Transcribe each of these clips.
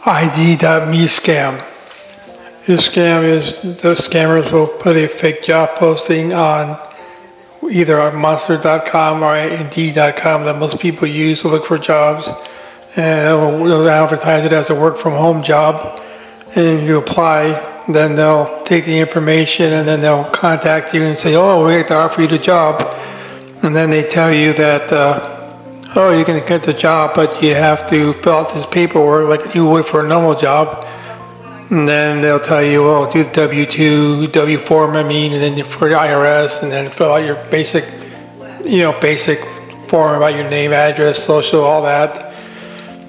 ID.me scam. This scam is the scammers will put a fake job posting on either on monster.com or indeed.com that most people use to look for jobs, and they'll advertise it as a work from home job, and you apply, then they'll take the information and then they'll contact you and say, oh, we'd like to offer you the job, and then they tell you that oh, you're going to get the job, but you have to fill out this paperwork like you would for a normal job. And then they'll tell you, well, do the W-2, W-form, and then for the IRS, and then fill out your basic form about your name, address, social, all that.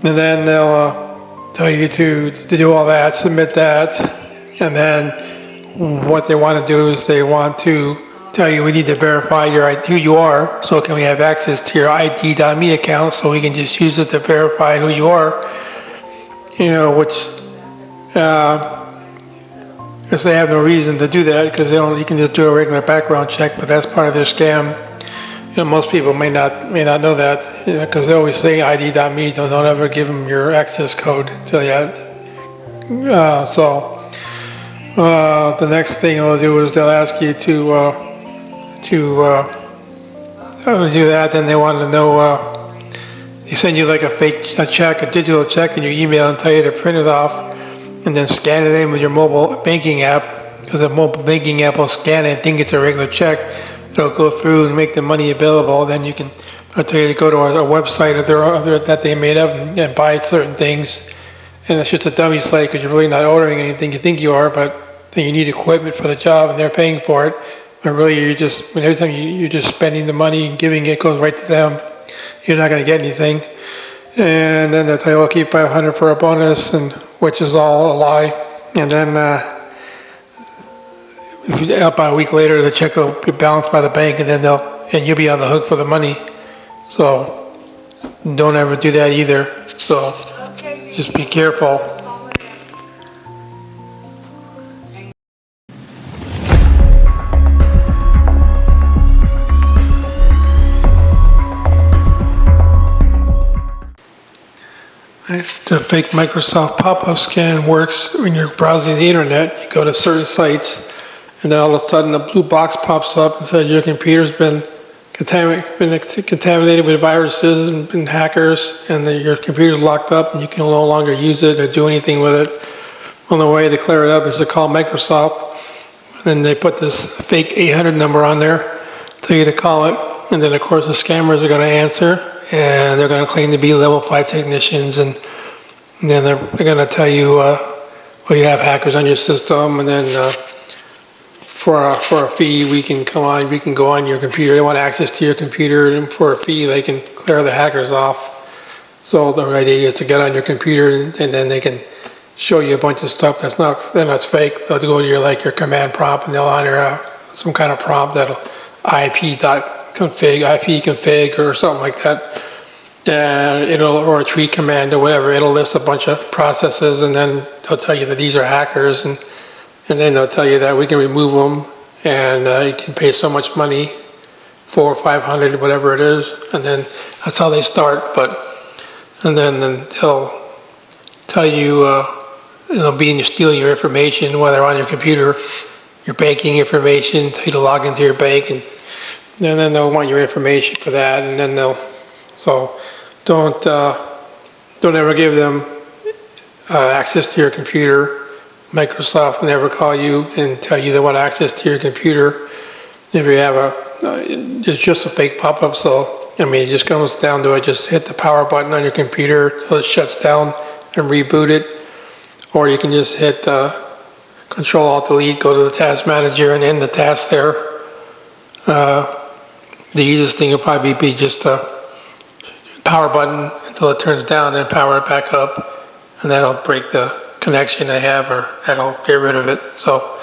And then they'll tell you to do all that, submit that, and then what they want to do is they want to tell you, we need to verify who you are, so can we have access to your ID.me account so we can just use it to verify who you are, which because they have no reason to do that, because you can just do a regular background check, but that's part of their scam. Most people may not know that, because they always say ID.me, don't ever give them your access code till yet. The next thing they'll do is they'll ask you to do that. Then they want to know, they send you like a check, a digital check in your email, and tell you to print it off and then scan it in with your mobile banking app, because the mobile banking app will scan it and think it's a regular check. It'll go through and make the money available. Then they'll tell you to go to a website that they made up and buy certain things, and it's just a dummy site because you're really not ordering anything you think you are, but then you need equipment for the job and they're paying for it. But really, every time you're just spending the money and giving it goes right to them. You're not going to get anything. And then they'll tell you, well, keep $500 for a bonus, which is all a lie. And then about a week later, the check will be balanced by the bank, and then you'll be on the hook for the money. So don't ever do that either. So just be careful. The fake Microsoft pop-up scan works when you're browsing the internet. You go to certain sites, and then all of a sudden a blue box pops up and says your computer's been contaminated with viruses and hackers, and your computer's locked up and you can no longer use it or do anything with it. Well, the way to clear it up is to call Microsoft, and then they put this fake 800 number on there, tell you to call it, and then of course the scammers are going to answer. And they're going to claim to be level 5 technicians, and then they're going to tell you, well, you have hackers on your system, and then for a fee, we can go on your computer. They want access to your computer, and for a fee, they can clear the hackers off. So the idea is to get on your computer, and then they can show you a bunch of stuff that's fake. They'll go to your command prompt, and they'll enter some kind of prompt that'll IP config or something like that, and or a tree command or whatever. It'll list a bunch of processes, and then they'll tell you that these are hackers, and then they'll tell you that we can remove them, and you can pay so much money, $400 or $500, whatever it is, and then that's how they start. And then they'll tell you stealing your information, whether on your computer, your banking information, tell you to log into your bank, and then they'll want your information for that, and then don't ever give them access to your computer. Microsoft will never call you and tell you they want access to your computer. If you have it's just a fake pop-up, so it just comes down to it. Just hit the power button on your computer till it shuts down and reboot it, or you can just hit Control-Alt-Delete, go to the task manager and end the task there. The easiest thing will probably be just a power button until it turns down, then power it back up, and that'll break the connection they have, or that'll get rid of it. So,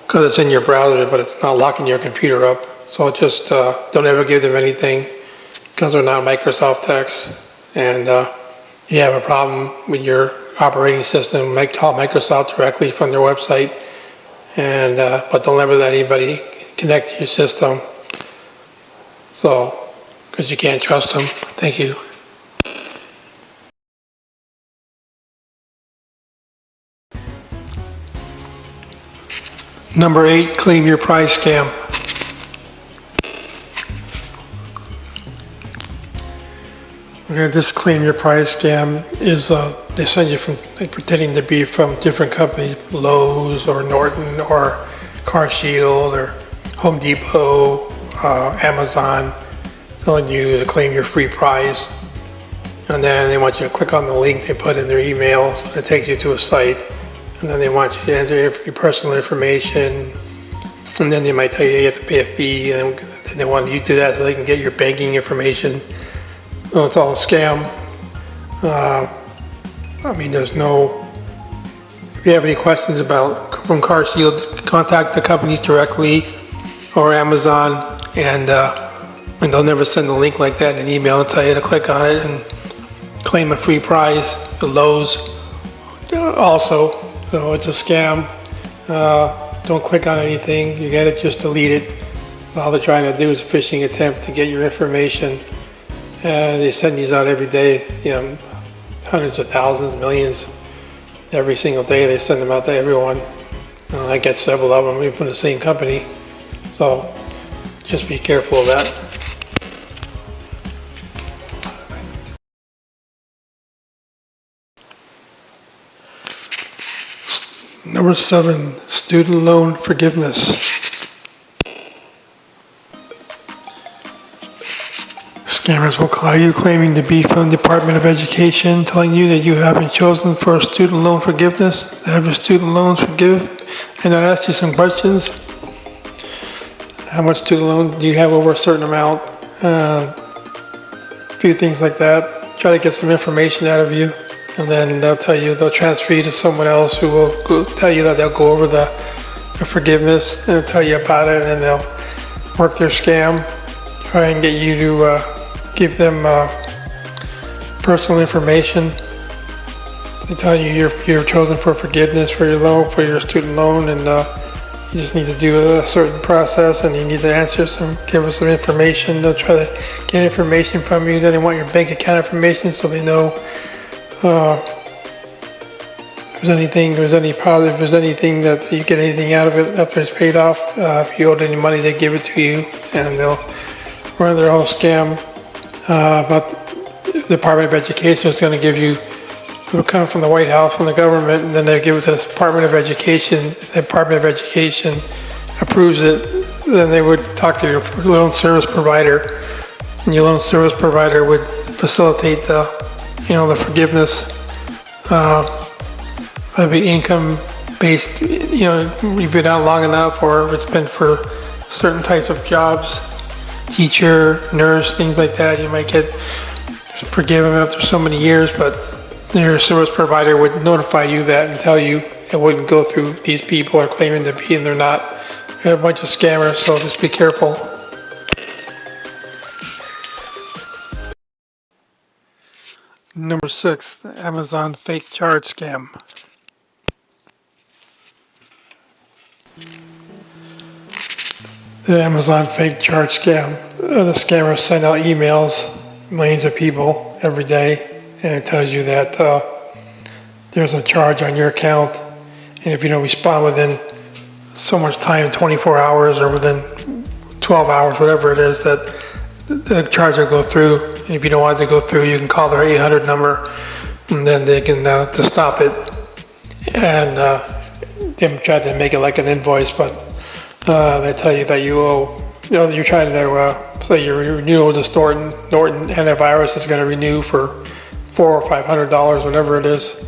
because it's in your browser, but it's not locking your computer up. So just don't ever give them anything, because they're not Microsoft techs, and you have a problem with your operating system, call Microsoft directly from their website, and but don't ever let anybody connect to your system. So, because you can't trust them. Thank you. Number 8, claim your prize scam. Okay, this claim your prize scam is they send you from pretending to be from different companies, Lowe's or Norton or Car Shield or Home Depot, Amazon, telling you to claim your free prize. And then they want you to click on the link they put in their email, so it takes you to a site. And then they want you to enter your personal information. And then they might tell you have to pay a fee, and then they want you to do that so they can get your banking information. So it's all a scam. I mean, there's no, if you have any questions from Car Shield, contact the companies directly or Amazon, and they'll never send a link like that in an email and tell you to click on it and claim a free prize. The Lowe's also, so it's a scam. Don't click on anything. You get it, just delete it. All they're trying to do is a phishing attempt to get your information. They send these out every day, hundreds of thousands, millions, every single day. They send them out to everyone. I get several of them, even from the same company. So just be careful of that. Number 7, student loan forgiveness. Scammers will call you claiming to be from the Department of Education, telling you that you have been chosen for student loan forgiveness, to have your student loans forgiven, and they'll ask you some questions. How much student loan do you have over a certain amount? A few things like that. Try to get some information out of you, and then they'll transfer you to someone else who will tell you that they'll go over the forgiveness and tell you about it, and then they'll work their scam, try and get you to give them personal information. They tell you you're chosen for forgiveness for your loan, for your student loan, and you just need to do a certain process, and you need to give us some information. They'll try to get information from you. Then they want your bank account information so they know if there's any positive, if there's anything that you get anything out of it after it's paid off. If you owed any money, they give it to you, and they'll run their whole scam. But the Department of Education is going to give you, it'll come from the White House, from the government, and then they give it to the Department of Education. The Department of Education approves it, then they would talk to your loan service provider, and your loan service provider would facilitate the forgiveness. It'd be income based, you've been out long enough, or if it's been for certain types of jobs, teacher, nurse, things like that, you might get forgiven after so many years, but your service provider would notify you that and tell you it wouldn't go through these people are claiming to be, and they're not. They're a bunch of scammers, so just be careful. Number 6, the Amazon fake charge scam. The Amazon fake charge scam. The scammers send out emails, millions of people every day, and it tells you that there's a charge on your account, and if you don't respond within so much time, 24 hours or within 12 hours, whatever it is, that the charge will go through. And if you don't want it to go through, you can call their 800 number, and then they can to stop it, and they try to make it like an invoice, but they tell you that you owe, you're trying to say your renewal to Norton antivirus is going to renew for $400 or $500, whatever it is,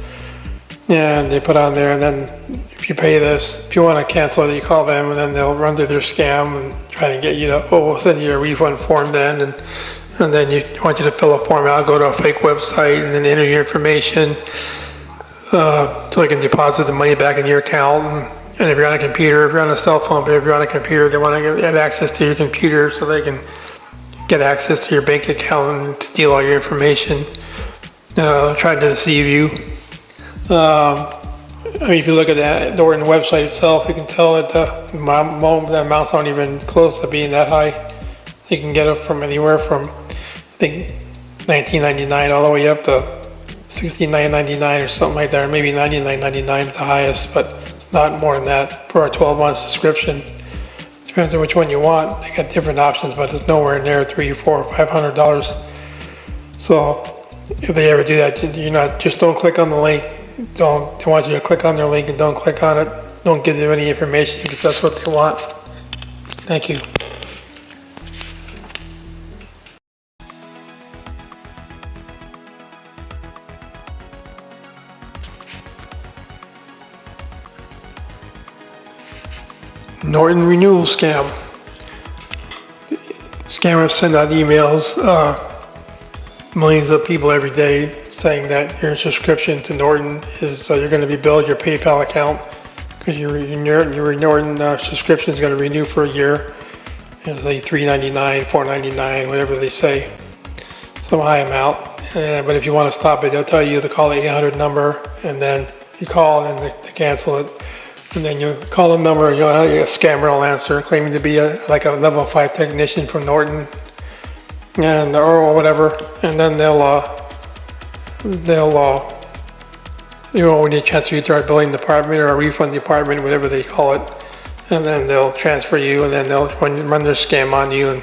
and they put on there, and then if you pay this, if you want to cancel it, you call them, and then they'll run through their scam and try to get you to, we'll send you a refund form then, and then you want you to fill a form out, go to a fake website, and then enter your information so they can deposit the money back in your account. And if you're on a computer, if you're on a cell phone, but if you're on a computer, they want to get access to your computer so they can get access to your bank account and steal all your information. Trying to deceive you. If you look at that Norton website itself, you can tell that the amounts aren't even close to being that high. You can get it from anywhere from, I think, $19.99 all the way up to $69.99 or something like that, or maybe $99.99 at the highest, but it's not more than that for a 12-month subscription. Depends on which one you want. They got different options, but it's nowhere near $300, $400, $500. So if they ever do that, just don't click on the link. They want you to click on their link and don't click on it. Don't give them any information because that's what they want. Thank you. Norton Renewal scam. Scammers send out emails, millions of people every day, saying that your subscription to Norton is you're going to be billed your PayPal account because your Norton subscription is going to renew for a year. It's like $3.99, $4.99, whatever they say, some high amount. But if you want to stop it, they'll tell you to call the 800 number, and then you call and they cancel it. And then you call the number, and a scammer will answer, claiming to be like a level 5 technician from Norton, or whatever. And then when you transfer you to our billing department or a refund department, whatever they call it, and then they'll transfer you, and then they'll run their scam on you, and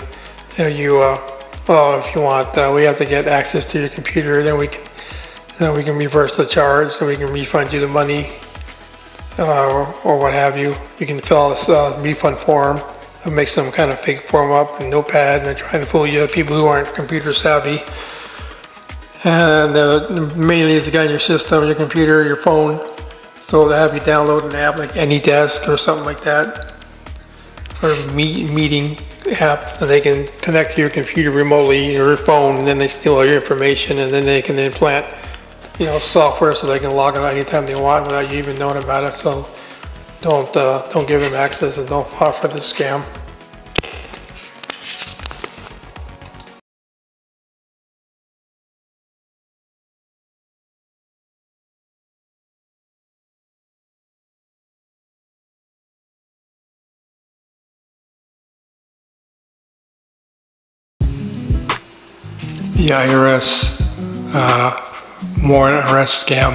if you want, we have to get access to your computer, then we can reverse the charge, and we can refund you the money. Or what have you. You can fill out this refund form and make some kind of fake form up in Notepad, and they're trying to fool you, people who aren't computer savvy. And mainly it's got your system, your computer, your phone. So they have you download an app like AnyDesk or something like that, or a meeting app that they can connect to your computer remotely or your phone, and then they steal all your information, and then they can implant software so they can log it anytime they want without you even knowing about it. So don't give them access, and don't fall for this scam. The IRS Warrant Arrest scam.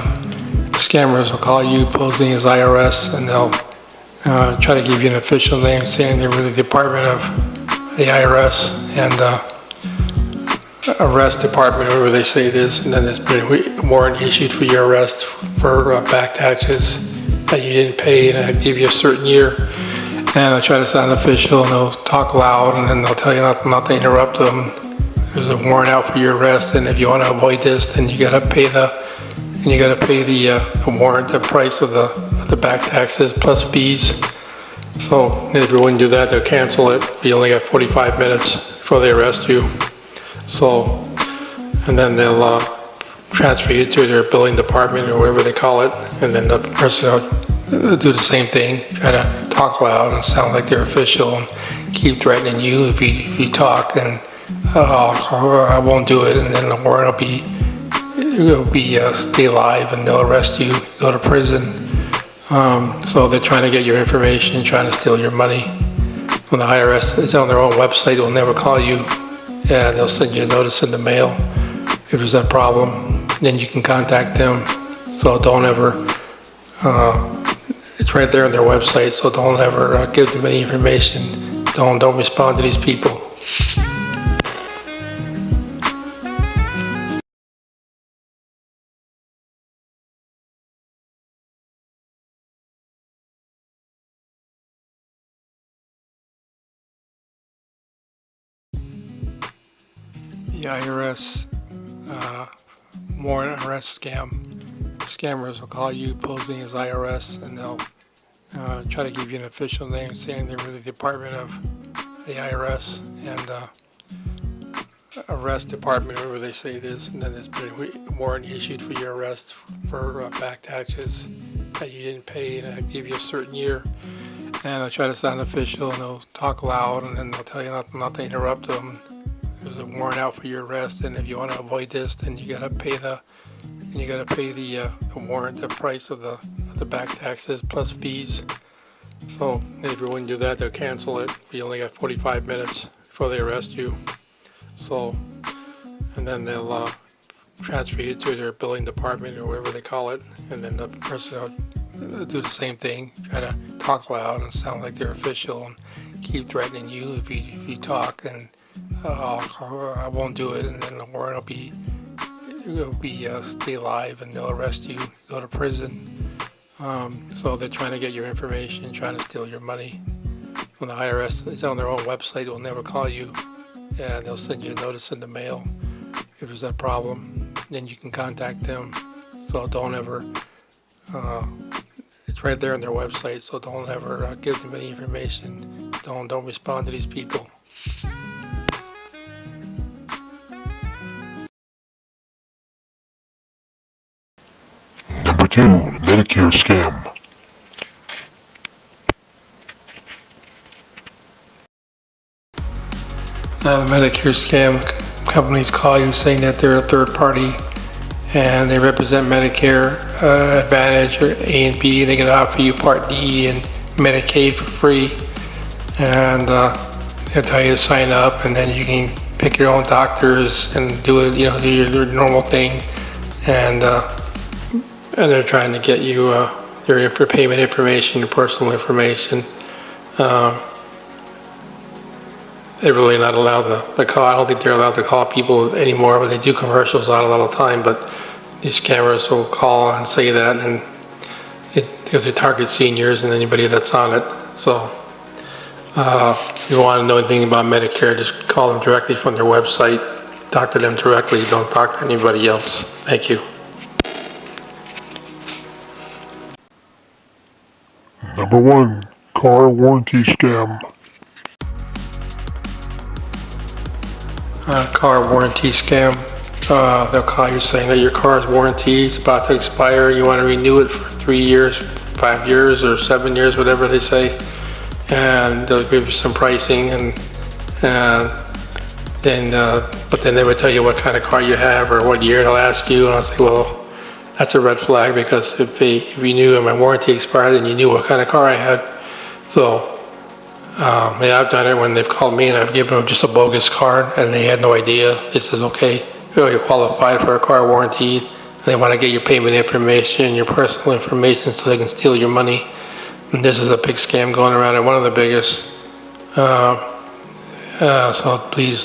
Scammers will call you posing as IRS, and they'll try to give you an official name saying they're really the Department of the IRS and Arrest Department, whatever they say it is, and then there's been a warrant issued for your arrest for back taxes that you didn't pay, and they'll give you a certain year, and they'll try to sound official, and they'll talk loud, and then they'll tell you not to interrupt them. There's a warrant out for your arrest, and if you want to avoid this, then you gotta pay the warrant, the price of the back taxes plus fees. So if you wouldn't do that, they'll cancel it. You only got 45 minutes before they arrest you. So, and then they'll transfer you to their billing department or whatever they call it, and then the person will do the same thing, try to talk loud and sound like they're official and keep threatening you. If you talk, then I won't do it, and then the warrant will be stay alive, and they'll arrest you, go to prison. So they're trying to get your information, trying to steal your money. When the IRS is on their own website, they'll never call you, and they'll send you a notice in the mail if there's a problem. Then you can contact them. So don't ever. It's right there on their website, so don't ever give them any information. Don't respond to these people. The IRS Warrant Arrest scam. Scammers will call you posing as IRS, and they'll try to give you an official name saying they're really the Department of the IRS and Arrest Department, whatever they say it is, and then there's been a warrant issued for your arrest for back taxes that you didn't pay, and they'll give you a certain year, and they'll try to sound official, and they'll talk loud, and then they'll tell you not to interrupt them. There's a warrant out for your arrest, and if you want to avoid this, then you gotta pay the warrant, the price of the back taxes plus fees. So if you wouldn't do that, they'll cancel it. You only got 45 minutes before they arrest you. So, and then they'll transfer you to their billing department or whatever they call it, and then the person will do the same thing, try to talk loud and sound like they're official and keep threatening you. If you talk, and I won't do it, and then the warrant will be stay alive, and they'll arrest you, go to prison. So they're trying to get your information, trying to steal your money. When the IRS is on their own website, it will never call you, and they'll send you a notice in the mail if there's a problem. Then you can contact them. So don't ever. It's right there on their website. So don't ever give them any information. Don't respond to these people. Number 2, Medicare scam. The Medicare scam companies call you saying that they're a third party and they represent Medicare Advantage or A and B. They can offer you Part D and Medicaid for free, and they'll tell you to sign up, and then you can pick your own doctors and do it. Do your normal thing, and they're trying to get you your payment information, your personal information. They're really not allowed to call. I don't think they're allowed to call people anymore, but they do commercials on a lot of time. But these scammers will call and say that, and because they target seniors and anybody that's on it. So if you want to know anything about Medicare, just call them directly from their website. Talk to them directly. Don't talk to anybody else. Thank you. Number 1, car warranty scam. Car warranty scam. They'll call you saying that your car's warranty is about to expire. You want to renew it for 3 years, 5 years, or 7 years, whatever they say. And they'll give you some pricing, but then they would tell you what kind of car you have or what year they'll ask you. And I'll say, well, that's a red flag, because if you knew my warranty expired, then you knew what kind of car I had. So. Yeah, I've done it when they've called me and I've given them just a bogus card and they had no idea. It says, okay, you're qualified for a car warranty. They want to get your payment information, your personal information, so they can steal your money. And this is a big scam going around, and one of the biggest. So please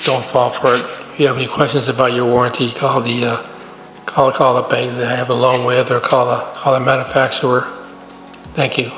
don't fall for it. If you have any questions about your warranty, call the bank that I have a loan with, or call the manufacturer. Thank you.